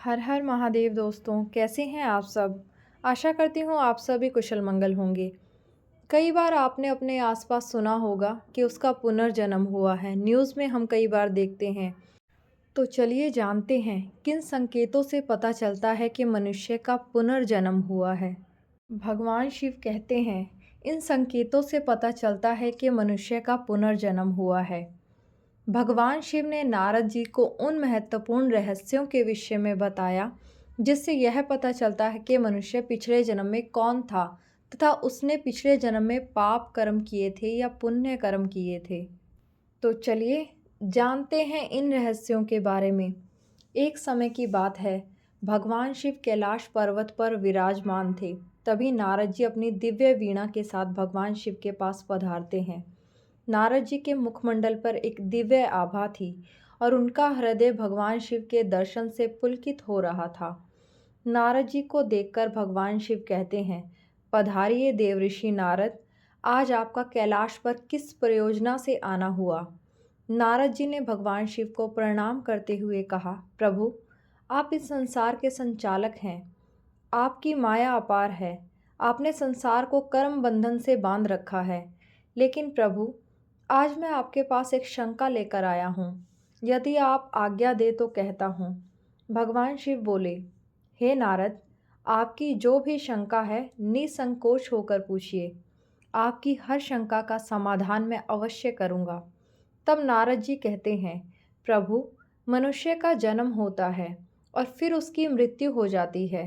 हर हर महादेव दोस्तों, कैसे हैं आप सब। आशा करती हूँ आप सभी कुशल मंगल होंगे। कई बार आपने अपने आसपास सुना होगा कि उसका पुनर्जन्म हुआ है। न्यूज़ में हम कई बार देखते हैं। तो चलिए जानते हैं किन संकेतों से पता चलता है कि मनुष्य का पुनर्जन्म हुआ है। भगवान शिव कहते हैं इन संकेतों से पता चलता है कि मनुष्य का पुनर्जन्म हुआ है। भगवान शिव ने नारद जी को उन महत्वपूर्ण रहस्यों के विषय में बताया जिससे यह पता चलता है कि मनुष्य पिछले जन्म में कौन था तथा उसने पिछले जन्म में पाप कर्म किए थे या पुण्य कर्म किए थे। तो चलिए जानते हैं इन रहस्यों के बारे में। एक समय की बात है, भगवान शिव कैलाश पर्वत पर विराजमान थे। तभी नारद जी अपनी दिव्य वीणा के साथ भगवान शिव के पास पधारते हैं। नारद जी के मुखमंडल पर एक दिव्य आभा थी और उनका हृदय भगवान शिव के दर्शन से पुलकित हो रहा था। नारद जी को देखकर भगवान शिव कहते हैं, पधारिए देवऋषि नारद, आज आपका कैलाश पर किस प्रयोजना से आना हुआ। नारद जी ने भगवान शिव को प्रणाम करते हुए कहा, प्रभु, आप इस संसार के संचालक हैं। आपकी माया अपार है। आपने संसार को कर्म बंधन से बांध रखा है। लेकिन प्रभु, आज मैं आपके पास एक शंका लेकर आया हूँ। यदि आप आज्ञा दे तो कहता हूँ। भगवान शिव बोले, हे नारद, आपकी जो भी शंका है निसंकोच होकर पूछिए। आपकी हर शंका का समाधान मैं अवश्य करूँगा। तब नारद जी कहते हैं, प्रभु, मनुष्य का जन्म होता है और फिर उसकी मृत्यु हो जाती है।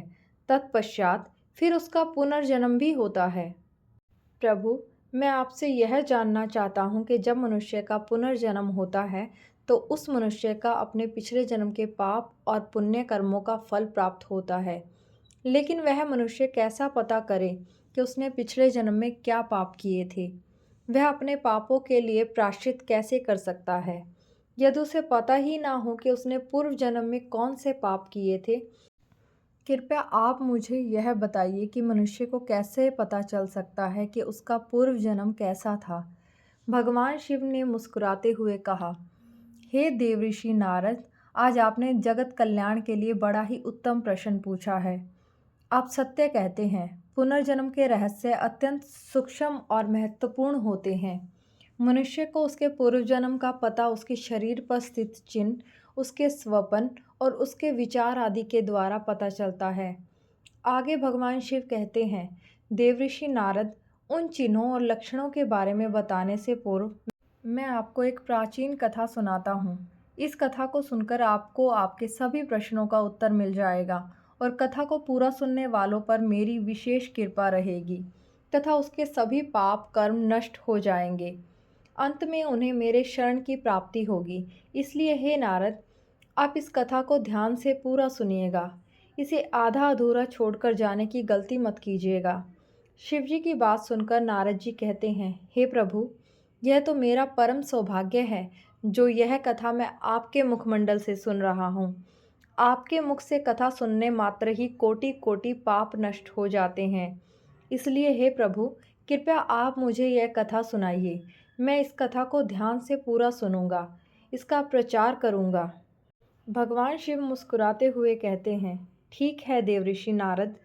तत्पश्चात फिर उसका पुनर्जन्म भी होता है। प्रभु, मैं आपसे यह जानना चाहता हूँ कि जब मनुष्य का पुनर्जन्म होता है तो उस मनुष्य का अपने पिछले जन्म के पाप और पुण्य कर्मों का फल प्राप्त होता है। लेकिन वह मनुष्य कैसा पता करे कि उसने पिछले जन्म में क्या पाप किए थे। वह अपने पापों के लिए प्रायश्चित कैसे कर सकता है। यदि उसे पता ही ना हो कि उसने पूर्व जन्म में कौन से पाप किए थे। कृपया आप मुझे यह बताइए कि मनुष्य को कैसे पता चल सकता है कि उसका पूर्व जन्म कैसा था। भगवान शिव ने मुस्कुराते हुए कहा, हे देवऋषि नारद, आज आपने जगत कल्याण के लिए बड़ा ही उत्तम प्रश्न पूछा है। आप सत्य कहते हैं, पुनर्जन्म के रहस्य अत्यंत सूक्ष्म और महत्वपूर्ण होते हैं। मनुष्य को उसके पूर्व जन्म का पता उसके शरीर पर स्थित चिन्ह, उसके स्वपन और उसके विचार आदि के द्वारा पता चलता है। आगे भगवान शिव कहते हैं, देवऋषि नारद, उन चिन्हों और लक्षणों के बारे में बताने से पूर्व मैं आपको एक प्राचीन कथा सुनाता हूँ। इस कथा को सुनकर आपको आपके सभी प्रश्नों का उत्तर मिल जाएगा और कथा को पूरा सुनने वालों पर मेरी विशेष कृपा रहेगी तथा उसके सभी पाप कर्म नष्ट हो जाएंगे। अंत में उन्हें मेरे शरण की प्राप्ति होगी। इसलिए हे नारद, आप इस कथा को ध्यान से पूरा सुनिएगा। इसे आधा अधूरा छोड़कर जाने की गलती मत कीजिएगा। शिवजी की बात सुनकर नारद जी कहते हैं, हे प्रभु, यह तो मेरा परम सौभाग्य है जो यह कथा मैं आपके मुखमंडल से सुन रहा हूँ। आपके मुख से कथा सुनने मात्र ही कोटि कोटि पाप नष्ट हो जाते हैं। इसलिए हे प्रभु, कृपया आप मुझे यह कथा सुनाइए। मैं इस कथा को ध्यान से पूरा सुनूंगा, इसका प्रचार करूंगा। भगवान शिव मुस्कुराते हुए कहते हैं, ठीक है देवऋषि नारद,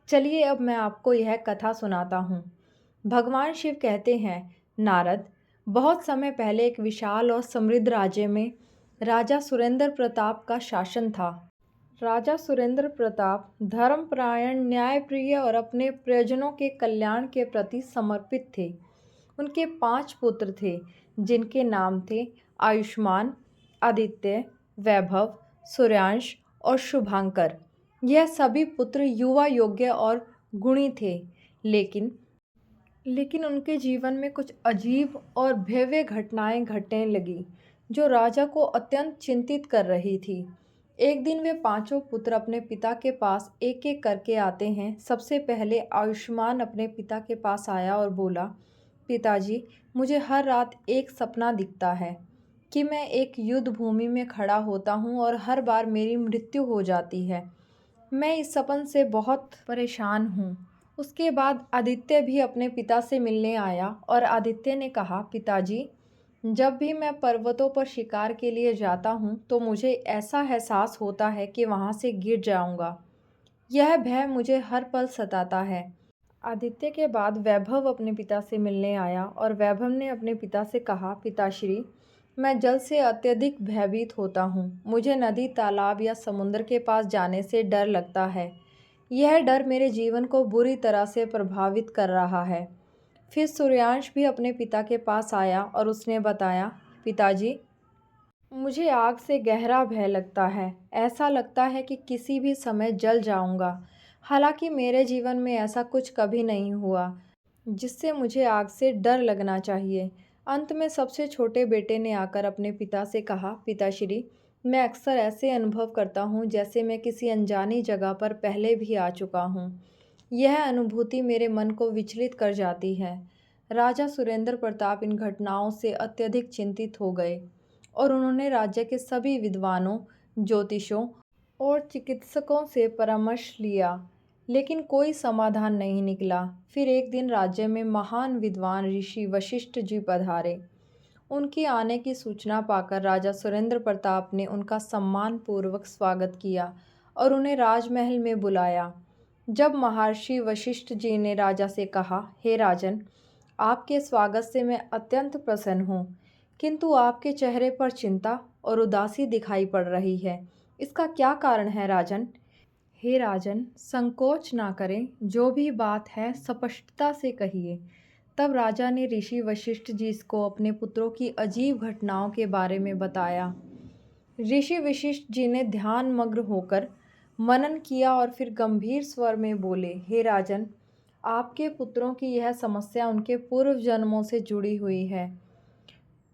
चलिए अब मैं आपको यह कथा सुनाता हूँ। भगवान शिव कहते हैं, नारद, बहुत समय पहले एक विशाल और समृद्ध राज्य में राजा सुरेंद्र प्रताप का शासन था। राजा सुरेंद्र प्रताप धर्मपरायण, न्यायप्रिय और अपने प्रयोजनों के कल्याण के प्रति समर्पित थे। उनके 5 पुत्र थे जिनके नाम थे आयुष्मान, आदित्य, वैभव, सूर्यांश और शुभांकर। यह सभी पुत्र युवा योग्य और गुणी थे। लेकिन उनके जीवन में कुछ अजीब और भव्य घटनाएं घटने लगी जो राजा को अत्यंत चिंतित कर रही थी। एक दिन वे पांचों पुत्र अपने पिता के पास एक एक करके आते हैं। सबसे पहले आयुष्मान अपने पिता के पास आया और बोला, पिताजी, मुझे हर रात एक सपना दिखता है कि मैं एक युद्ध भूमि में खड़ा होता हूँ और हर बार मेरी मृत्यु हो जाती है। मैं इस सपन से बहुत परेशान हूँ। उसके बाद आदित्य भी अपने पिता से मिलने आया और आदित्य ने कहा, पिताजी, जब भी मैं पर्वतों पर शिकार के लिए जाता हूँ तो मुझे ऐसा एहसास होता है कि वहाँ से गिर जाऊँगा। यह भय मुझे हर पल सताता है। आदित्य के बाद वैभव अपने पिता से मिलने आया और वैभव ने अपने पिता से कहा, पिताश्री, मैं जल से अत्यधिक भयभीत होता हूँ। मुझे नदी, तालाब या समुद्र के पास जाने से डर लगता है। यह डर मेरे जीवन को बुरी तरह से प्रभावित कर रहा है। फिर सूर्यांश भी अपने पिता के पास आया और उसने बताया, पिताजी, मुझे आग से गहरा भय लगता है। ऐसा लगता है कि किसी भी समय जल जाऊंगा। हालांकि मेरे जीवन में ऐसा कुछ कभी नहीं हुआ जिससे मुझे आग से डर लगना चाहिए। अंत में सबसे छोटे बेटे ने आकर अपने पिता से कहा, पिताश्री, मैं अक्सर ऐसे अनुभव करता हूँ जैसे मैं किसी अनजानी जगह पर पहले भी आ चुका हूँ। यह अनुभूति मेरे मन को विचलित कर जाती है। राजा सुरेंद्र प्रताप इन घटनाओं से अत्यधिक चिंतित हो गए और उन्होंने राज्य के सभी विद्वानों, ज्योतिषों और चिकित्सकों से परामर्श लिया, लेकिन कोई समाधान नहीं निकला। फिर एक दिन राज्य में महान विद्वान ऋषि वशिष्ठ जी पधारे। उनकी आने की सूचना पाकर राजा सुरेंद्र प्रताप ने उनका सम्मानपूर्वक स्वागत किया और उन्हें राजमहल में बुलाया। जब महर्षि वशिष्ठ जी ने राजा से कहा, हे राजन, आपके स्वागत से मैं अत्यंत प्रसन्न हूँ, किंतु आपके चेहरे पर चिंता और उदासी दिखाई पड़ रही है। इसका क्या कारण है राजन? हे राजन, संकोच ना करें, जो भी बात है स्पष्टता से कहिए। तब राजा ने ऋषि वशिष्ठ जी को अपने पुत्रों की अजीब घटनाओं के बारे में बताया। ऋषि वशिष्ठ जी ने ध्यानमग्न होकर मनन किया और फिर गंभीर स्वर में बोले, हे राजन, आपके पुत्रों की यह समस्या उनके पूर्व जन्मों से जुड़ी हुई है।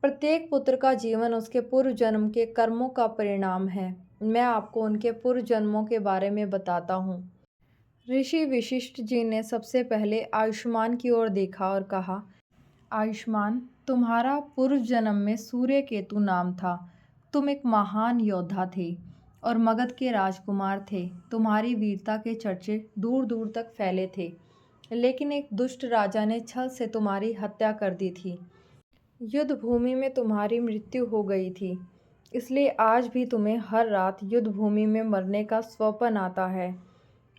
प्रत्येक पुत्र का जीवन उसके पूर्व जन्म के कर्मों का परिणाम है। मैं आपको उनके पूर्व जन्मों के बारे में बताता हूँ। ऋषि वशिष्ठ जी ने सबसे पहले आयुष्मान की ओर देखा और कहा, आयुष्मान, तुम्हारा पूर्व जन्म में सूर्य केतु नाम था। तुम एक महान योद्धा थे और मगध के राजकुमार थे। तुम्हारी वीरता के चर्चे दूर दूर तक फैले थे, लेकिन एक दुष्ट राजा ने छल से तुम्हारी हत्या कर दी थी। युद्ध भूमि में तुम्हारी मृत्यु हो गई थी, इसलिए आज भी तुम्हें हर रात युद्ध भूमि में मरने का स्वप्न आता है।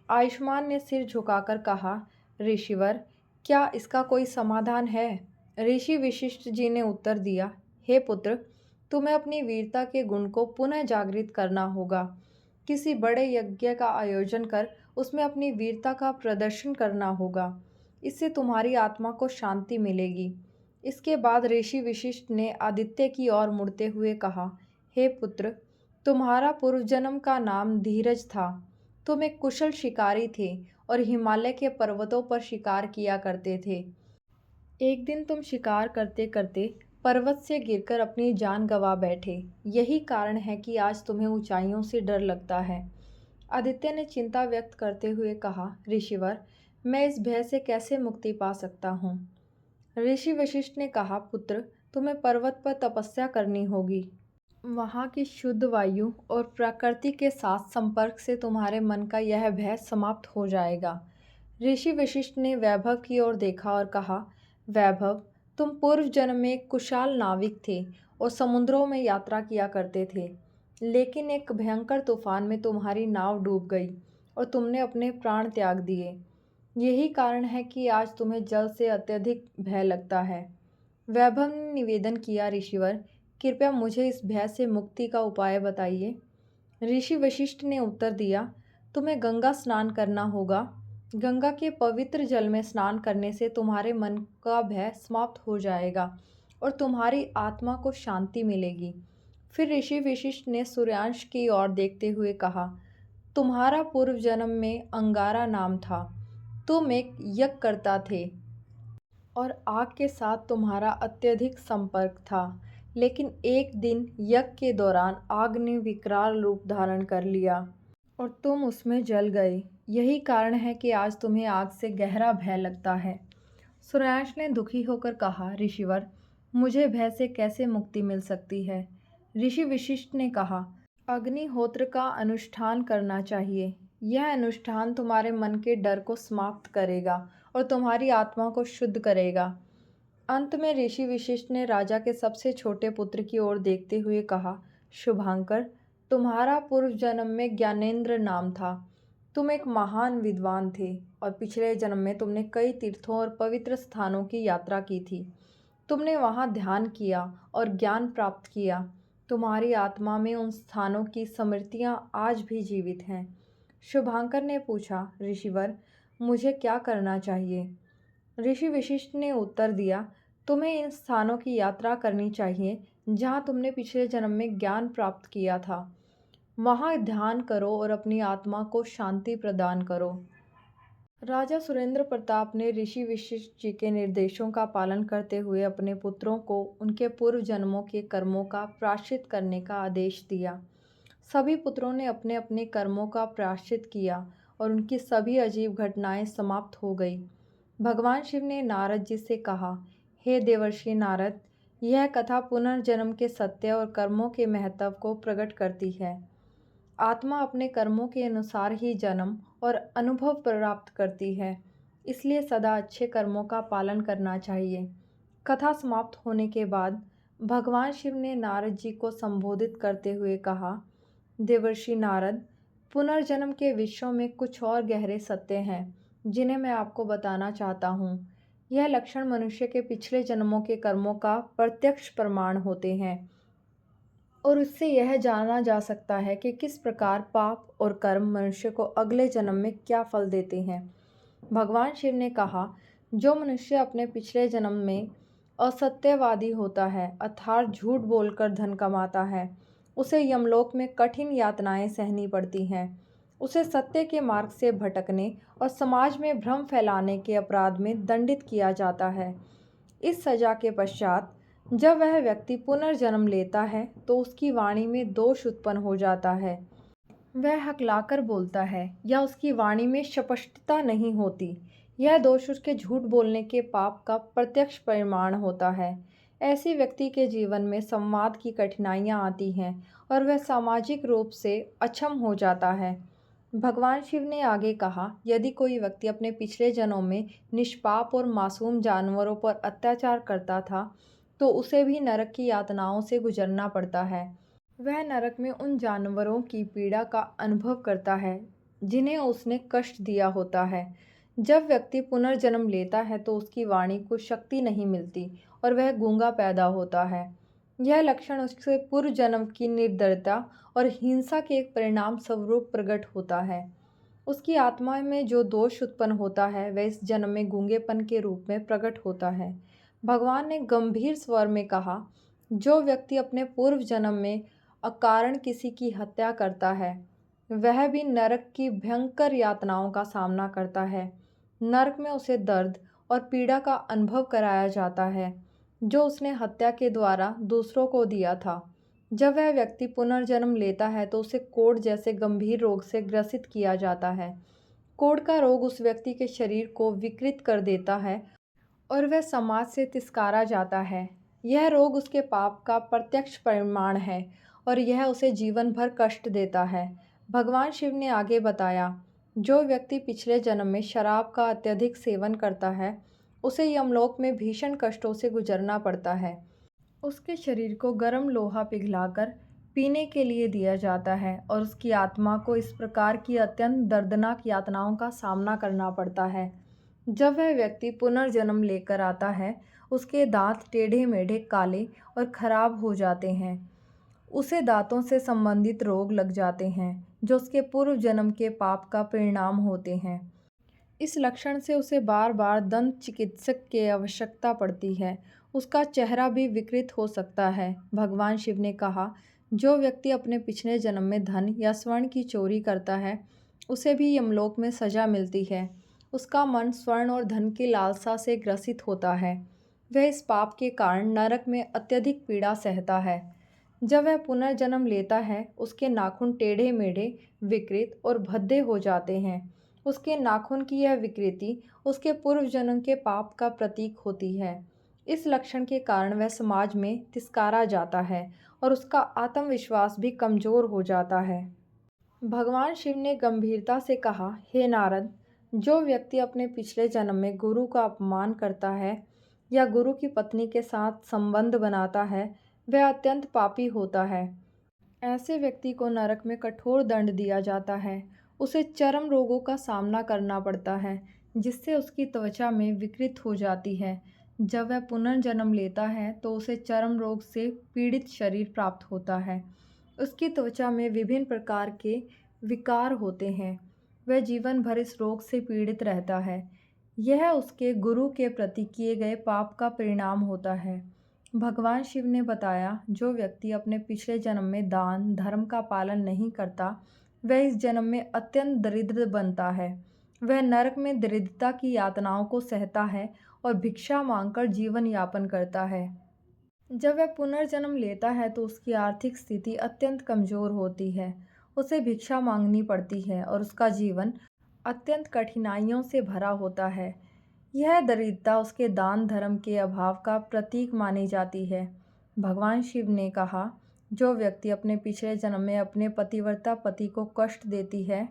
आयुष्मान ने सिर झुकाकर कहा, ऋषिवर, क्या इसका कोई समाधान है? ऋषि वशिष्ठ जी ने उत्तर दिया, हे पुत्र, तुम्हें अपनी वीरता के गुण को पुनः जागृत करना होगा। किसी बड़े यज्ञ का आयोजन कर उसमें अपनी वीरता का प्रदर्शन करना होगा। इससे तुम्हारी आत्मा को शांति मिलेगी। इसके बाद ऋषि वशिष्ठ ने आदित्य की ओर मुड़ते हुए कहा, हे पुत्र, तुम्हारा पूर्वजन्म का नाम धीरज था। तुम एक कुशल शिकारी थे और हिमालय के पर्वतों पर शिकार किया करते थे। एक दिन तुम शिकार करते करते पर्वत से गिरकर अपनी जान गंवा बैठे। यही कारण है कि आज तुम्हें ऊंचाइयों से डर लगता है। आदित्य ने चिंता व्यक्त करते हुए कहा, ऋषिवर, मैं इस भय से कैसे मुक्ति पा सकता हूँ? ऋषि वशिष्ठ ने कहा, पुत्र, तुम्हें पर्वत पर तपस्या करनी होगी। वहाँ की शुद्ध वायु और प्रकृति के साथ संपर्क से तुम्हारे मन का यह भय समाप्त हो जाएगा। ऋषि वशिष्ठ ने वैभव की ओर देखा और कहा, वैभव, तुम पूर्व जन्म में एक कुशाल नाविक थे और समुद्रों में यात्रा किया करते थे, लेकिन एक भयंकर तूफान में तुम्हारी नाव डूब गई और तुमने अपने प्राण त्याग दिए। यही कारण है कि आज तुम्हें जल से अत्यधिक भय लगता है। वैभव ने निवेदन किया, ऋषिवर, कृपया मुझे इस भय से मुक्ति का उपाय बताइए। ऋषि वशिष्ठ ने उत्तर दिया, तुम्हें गंगा स्नान करना होगा। गंगा के पवित्र जल में स्नान करने से तुम्हारे मन का भय समाप्त हो जाएगा और तुम्हारी आत्मा को शांति मिलेगी। फिर ऋषि वशिष्ठ ने सूर्यांश की ओर देखते हुए कहा, तुम्हारा पूर्व जन्म में अंगारा नाम था। तुम एक यज्ञकर्ता थे और आग के साथ तुम्हारा अत्यधिक संपर्क था, लेकिन एक दिन यज्ञ के दौरान आग ने विकराल रूप धारण कर लिया और तुम उसमें जल गए। यही कारण है कि आज तुम्हें आग से गहरा भय लगता है। सूर्यांश ने दुखी होकर कहा, ऋषिवर, मुझे भय से कैसे मुक्ति मिल सकती है? ऋषि वशिष्ठ ने कहा, अग्निहोत्र का अनुष्ठान करना चाहिए। यह अनुष्ठान तुम्हारे मन के डर को समाप्त करेगा और तुम्हारी आत्मा को शुद्ध करेगा। अंत में ऋषि वशिष्ठ ने राजा के सबसे छोटे पुत्र की ओर देखते हुए कहा, शुभांकर, तुम्हारा पूर्व जन्म में ज्ञानेंद्र नाम था। तुम एक महान विद्वान थे और पिछले जन्म में तुमने कई तीर्थों और पवित्र स्थानों की यात्रा की थी। तुमने वहाँ ध्यान किया और ज्ञान प्राप्त किया। तुम्हारी आत्मा में उन स्थानों की स्मृतियाँ आज भी जीवित हैं। शुभांकर ने पूछा, ऋषिवर, मुझे क्या करना चाहिए? ऋषि वशिष्ठ ने उत्तर दिया, तुम्हें इन स्थानों की यात्रा करनी चाहिए जहाँ तुमने पिछले जन्म में ज्ञान प्राप्त किया था। वहाँ ध्यान करो और अपनी आत्मा को शांति प्रदान करो। राजा सुरेंद्र प्रताप ने ऋषि वशिष्ठ जी के निर्देशों का पालन करते हुए अपने पुत्रों को उनके पूर्व जन्मों के कर्मों का प्रायश्चित करने का आदेश दिया। सभी पुत्रों ने अपने अपने कर्मों का प्रायश्चित किया और उनकी सभी अजीब घटनाएं समाप्त हो गई। भगवान शिव ने नारद जी से कहा, हे देवर्षि नारद, यह कथा पुनर्जन्म के सत्य और कर्मों के महत्व को प्रकट करती है। आत्मा अपने कर्मों के अनुसार ही जन्म और अनुभव प्राप्त करती है, इसलिए सदा अच्छे कर्मों का पालन करना चाहिए। कथा समाप्त होने के बाद भगवान शिव ने नारद जी को संबोधित करते हुए कहा, देवर्षि नारद, पुनर्जन्म के विषयों में कुछ और गहरे सत्य हैं जिन्हें मैं आपको बताना चाहता हूँ। यह लक्षण मनुष्य के पिछले जन्मों के कर्मों का प्रत्यक्ष प्रमाण होते हैं और उससे यह जाना जा सकता है कि किस प्रकार पाप और कर्म मनुष्य को अगले जन्म में क्या फल देते हैं। भगवान शिव ने कहा, जो मनुष्य अपने पिछले जन्म में असत्यवादी होता है, अर्थात झूठ बोलकर धन कमाता है, उसे यमलोक में कठिन यातनाएं सहनी पड़ती हैं। उसे सत्य के मार्ग से भटकने और समाज में भ्रम फैलाने के अपराध में दंडित किया जाता है। इस सजा के पश्चात जब वह व्यक्ति पुनर्जन्म लेता है तो उसकी वाणी में दोष उत्पन्न हो जाता है। वह हकलाकर बोलता है या उसकी वाणी में स्पष्टता नहीं होती। यह दोष उसके झूठ बोलने के पाप का प्रत्यक्ष परिमाण होता है। ऐसे व्यक्ति के जीवन में संवाद की कठिनाइयाँ आती हैं और वह सामाजिक रूप से अक्षम हो जाता है। भगवान शिव ने आगे कहा, यदि कोई व्यक्ति अपने पिछले जन्मों में निष्पाप और मासूम जानवरों पर अत्याचार करता था तो उसे भी नरक की यातनाओं से गुजरना पड़ता है। वह नरक में उन जानवरों की पीड़ा का अनुभव करता है जिन्हें उसने कष्ट दिया होता है। जब व्यक्ति पुनर्जन्म लेता है तो उसकी वाणी को शक्ति नहीं मिलती और वह गूंगा पैदा होता है। यह लक्षण उसके पूर्व जन्म की निर्दयता और हिंसा के एक परिणाम स्वरूप प्रकट होता है। उसकी आत्मा में जो दोष उत्पन्न होता है वह इस जन्म में गूंगेपन के रूप में प्रकट होता है। भगवान ने गंभीर स्वर में कहा, जो व्यक्ति अपने पूर्व जन्म में अकारण किसी की हत्या करता है वह भी नरक की भयंकर यातनाओं का सामना करता है। नरक में उसे दर्द और पीड़ा का अनुभव कराया जाता है जो उसने हत्या के द्वारा दूसरों को दिया था। जब वह व्यक्ति पुनर्जन्म लेता है तो उसे कोढ़ जैसे गंभीर रोग से ग्रसित किया जाता है। कोढ़ का रोग उस व्यक्ति के शरीर को विकृत कर देता है और वह समाज से तिरस्कारा जाता है। यह रोग उसके पाप का प्रत्यक्ष परिमाण है और यह उसे जीवन भर कष्ट देता है। भगवान शिव ने आगे बताया, जो व्यक्ति पिछले जन्म में शराब का अत्यधिक सेवन करता है उसे यमलोक में भीषण कष्टों से गुजरना पड़ता है। उसके शरीर को गर्म लोहा पिघलाकर पीने के लिए दिया जाता है और उसकी आत्मा को इस प्रकार की अत्यंत दर्दनाक यातनाओं का सामना करना पड़ता है। जब वह व्यक्ति पुनर्जन्म लेकर आता है उसके दांत टेढ़े मेढ़े काले और खराब हो जाते हैं। उसे दांतों से संबंधित रोग लग जाते हैं जो उसके पूर्व जन्म के पाप का परिणाम होते हैं। इस लक्षण से उसे बार बार दंत चिकित्सक की आवश्यकता पड़ती है। उसका चेहरा भी विकृत हो सकता है। भगवान शिव ने कहा, जो व्यक्ति अपने पिछले जन्म में धन या स्वर्ण की चोरी करता है उसे भी यमलोक में सजा मिलती है। उसका मन स्वर्ण और धन की लालसा से ग्रसित होता है। वह इस पाप के कारण नरक में अत्यधिक पीड़ा सहता है। जब वह पुनर्जन्म लेता है उसके नाखून टेढ़े मेढ़े, विकृत और भद्दे हो जाते हैं। उसके नाखून की यह विकृति उसके पूर्व जन्म के पाप का प्रतीक होती है। इस लक्षण के कारण वह समाज में तिरस्कारा जाता है और उसका आत्मविश्वास भी कमज़ोर हो जाता है। भगवान शिव ने गंभीरता से कहा, हे नारद, जो व्यक्ति अपने पिछले जन्म में गुरु का अपमान करता है या गुरु की पत्नी के साथ संबंध बनाता है वह अत्यंत पापी होता है। ऐसे व्यक्ति को नरक में कठोर दंड दिया जाता है। उसे चर्म रोगों का सामना करना पड़ता है जिससे उसकी त्वचा में विकृत हो जाती है। जब वह पुनर्जन्म लेता है तो उसे चर्म रोग से पीड़ित शरीर प्राप्त होता है। उसकी त्वचा में विभिन्न प्रकार के विकार होते हैं। वह जीवन भर इस रोग से पीड़ित रहता है। यह उसके गुरु के प्रति किए गए पाप का परिणाम होता है। भगवान शिव ने बताया, जो व्यक्ति अपने पिछले जन्म में दान धर्म का पालन नहीं करता वह इस जन्म में अत्यंत दरिद्र बनता है। वह नरक में दरिद्रता की यातनाओं को सहता है और भिक्षा मांगकर जीवन यापन करता है। जब वह पुनर्जन्म लेता है तो उसकी आर्थिक स्थिति अत्यंत कमज़ोर होती है। उसे भिक्षा मांगनी पड़ती है और उसका जीवन अत्यंत कठिनाइयों से भरा होता है। यह दरिद्रता उसके दान धर्म के अभाव का प्रतीक मानी जाती है। भगवान शिव ने कहा, जो व्यक्ति अपने पिछले जन्म में अपने पतिव्रता पति को कष्ट देती है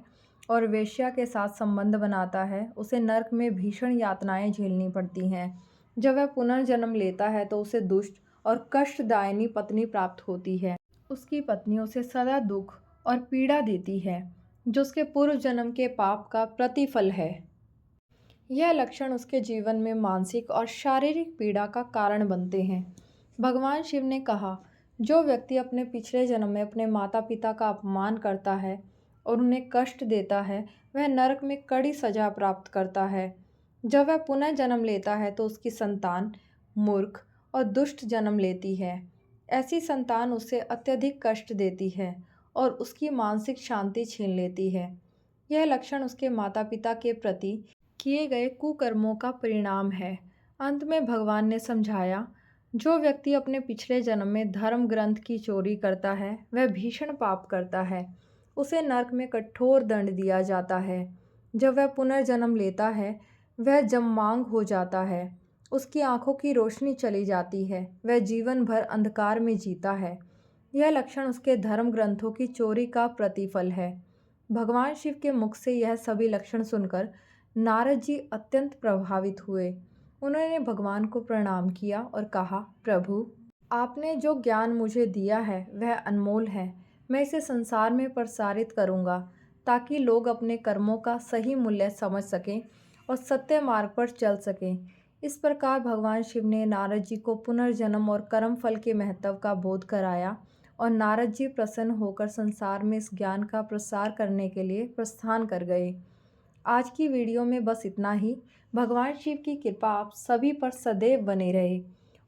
और वेश्या के साथ संबंध बनाता है उसे नरक में भीषण यातनाएं झेलनी पड़ती हैं। जब वह पुनर्जन्म लेता है तो उसे दुष्ट और कष्टदायिनी पत्नी प्राप्त होती है। उसकी पत्नी उसे सदा दुख और पीड़ा देती है जो उसके पूर्व जन्म के पाप का प्रतिफल है। यह लक्षण उसके जीवन में मानसिक और शारीरिक पीड़ा का कारण बनते हैं। भगवान शिव ने कहा, जो व्यक्ति अपने पिछले जन्म में अपने माता पिता का अपमान करता है और उन्हें कष्ट देता है वह नरक में कड़ी सजा प्राप्त करता है। जब वह पुनः जन्म लेता है तो उसकी संतान मूर्ख और दुष्ट जन्म लेती है। ऐसी संतान उसे अत्यधिक कष्ट देती है और उसकी मानसिक शांति छीन लेती है। यह लक्षण उसके माता पिता के प्रति किए गए कुकर्मों का परिणाम है। अंत में भगवान ने समझाया, जो व्यक्ति अपने पिछले जन्म में धर्म ग्रंथ की चोरी करता है वह भीषण पाप करता है। उसे नरक में कठोर दंड दिया जाता है। जब वह पुनर्जन्म लेता है वह जममांग हो जाता है। उसकी आंखों की रोशनी चली जाती है। वह जीवन भर अंधकार में जीता है। यह लक्षण उसके धर्म ग्रंथों की चोरी का प्रतिफल है। भगवान शिव के मुख से यह सभी लक्षण सुनकर नारद जी अत्यंत प्रभावित हुए। उन्होंने भगवान को प्रणाम किया और कहा, प्रभु, आपने जो ज्ञान मुझे दिया है वह अनमोल है। मैं इसे संसार में प्रसारित करूंगा ताकि लोग अपने कर्मों का सही मूल्य समझ सकें और सत्य मार्ग पर चल सकें। इस प्रकार भगवान शिव ने नारद जी को पुनर्जन्म और कर्म फल के महत्व का बोध कराया और नारद जी प्रसन्न होकर संसार में इस ज्ञान का प्रसार करने के लिए प्रस्थान कर गए। आज की वीडियो में बस इतना ही। भगवान शिव की कृपा आप सभी पर सदैव बने रहे।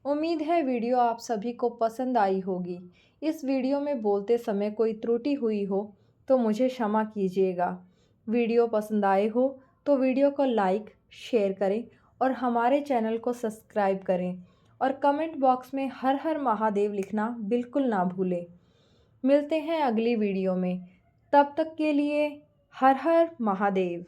उम्मीद है वीडियो आप सभी को पसंद आई होगी। इस वीडियो में बोलते समय कोई त्रुटि हुई हो तो मुझे क्षमा कीजिएगा। वीडियो पसंद आए हो तो वीडियो को लाइक शेयर करें और हमारे चैनल को सब्सक्राइब करें और कमेंट बॉक्स में हर हर महादेव लिखना बिल्कुल ना भूलें। मिलते हैं अगली वीडियो में। तब तक के लिए हर हर महादेव।